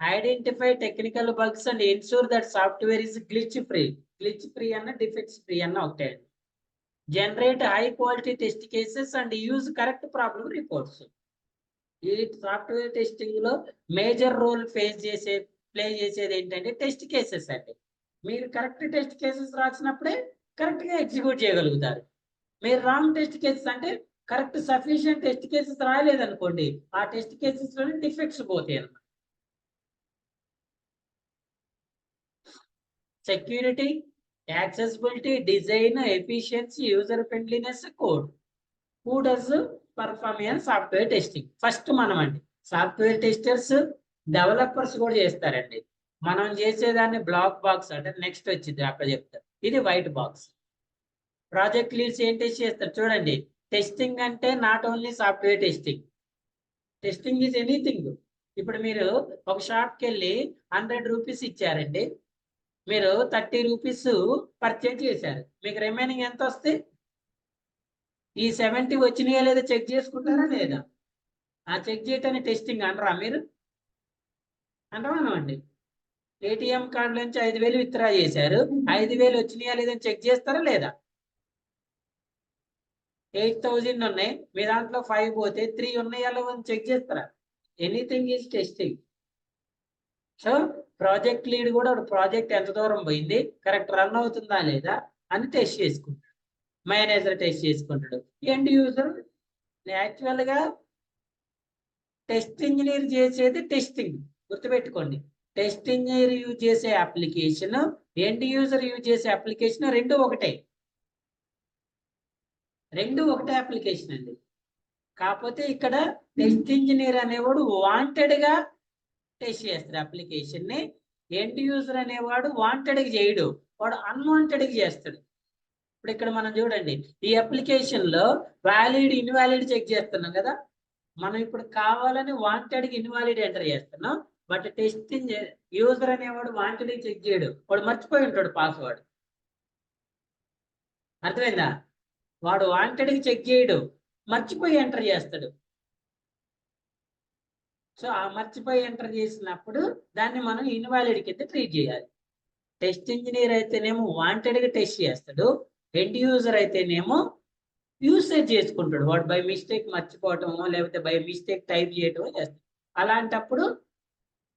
Identify technical bugs and ensure that software is glitch free. Glitch free and defects free and okay. Generate high quality test cases and use correct problem reports. ఈ software testing లో major role play చేసేది ఏంటంటే test cases అండి. మీరు correct test cases రాసినప్పుడే correct గా execute చేయగలుగుతారు. మీరు wrong test cases అంటే కరెక్ట్ సఫిషియంట్ టెస్ట్ కేసెస్ రాయలేదనుకోండి, ఆ టెస్ట్ కేసెస్ లోనే డిఫెక్ట్స్ పోతాయి అన్నమాట. Security, accessibility, design, efficiency, user friendliness, code. Who does perform in software testing? First మనం అండి. సాఫ్ట్వేర్ టెస్టర్స్, డెవలపర్స్ కూడా చేస్తారండి. మనం చేసేదాన్ని బ్లాక్ బాక్స్ అంటే నెక్స్ట్ వచ్చింది అక్కడ చెప్తారు. ఇది వైట్ బాక్స్. ప్రాజెక్ట్ లీడ్స్ ఏం టెస్ట్ చేస్తారు చూడండి. టెస్టింగ్ అంటే not only software testing. Testing is anything. ఇప్పుడు మీరు ఒక షాప్కి వెళ్ళి 100 రూపీస్ ఇచ్చారండి, మీరు 30 రూపీస్ పర్చేజ్ చేశారు, మీకు రిమైనింగ్ ఎంత వస్తే ఈ 70 వచ్చినాయా లేదా చెక్ చేసుకుంటారా లేదా? ఆ చెక్ చేయటాన్ని టెస్టింగ్ అనరా మీరు? అంటామండి. ఏటీఎం కార్డు నుంచి 5,000 విత్డ్రా చేశారు, 5,000 వచ్చినాయా లేదని చెక్ చేస్తారా లేదా? 8,000 ఉన్నాయి, మీ దాంట్లో 5 పోతే 3 ఉన్నాయా లేదని చెక్ చేస్తారా? Anything is testing. So project lead కూడా ప్రాజెక్ట్ ఎంత దూరం పోయింది, కరెక్ట్ రన్ అవుతుందా లేదా అని టెస్ట్ చేసుకుంటాడు. మేనేజర్ టెస్ట్ చేసుకుంటాడు. ఎండ్ యూజర్ యాక్చువల్ గా టెస్ట్ ఇంజనీర్ చేసేది టెస్టింగ్. గుర్తుపెట్టుకోండి, టెస్ట్ ఇంజనీర్ యూజ్ చేసే అప్లికేషన్, ఎండ్ యూజర్ యూజ్ చేసే అప్లికేషన్ రెండు ఒకటే అప్లికేషన్ అండి. కాకపోతే ఇక్కడ టెస్ట్ ఇంజనీర్ అనేవాడు వాంటెడ్ గా టెస్ట్ చేస్తాడు అప్లికేషన్ ని. ఎండ్ యూజర్ అనేవాడు వాంటెడ్ గా చేయడు, వాడు అన్వాంటెడ్ గా చేస్తాడు. ఇప్పుడు ఇక్కడ మనం చూడండి, ఈ అప్లికేషన్ లో వ్యాలిడ్ ఇన్వాలిడ్ చెక్ చేస్తున్నాం కదా. మనం ఇప్పుడు కావాలని వాంటెడ్ గా ఇన్వాలిడ్ ఎంటర్ చేస్తున్నాం, బట్ టెస్టింగ్ యూజర్ అనేవాడు వాంటెడ్ గా చెక్ చేయడు, వాడు మర్చిపోయి ఉంటాడు పాస్వర్డ్. అర్థమైందా? వాడు వాంటెడ్ గా చెక్ చేయడు, మర్చిపోయి ఎంటర్ చేస్తాడు. సో ఆ మర్చిపోయి ఎంటర్ చేసినప్పుడు దాన్ని మనం ఇన్వాలిడ్ కింద ట్రీట్ చేయాలి. టెస్ట్ ఇంజనీర్ అయితేనేమో వాంటెడ్ గా టెస్ట్ చేస్తాడు, ఎండ్ యూజర్ అయితేనేమో యూసేజ్ చేసుకుంటాడు, వాడు బై మిస్టేక్ మర్చిపోవటమో లేకపోతే బై మిస్టేక్ టైప్ చేయటమో చేస్తాడు. అలాంటప్పుడు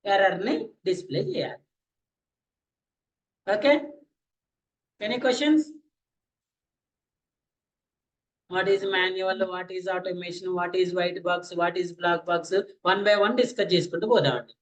ఎర్రర్ ని డిస్ప్లే చేయాలి. Okay, any questions? What is manual, what is automation, what is white box, what is black box, one by one discuss చేసుకుంటూ పోదామండి.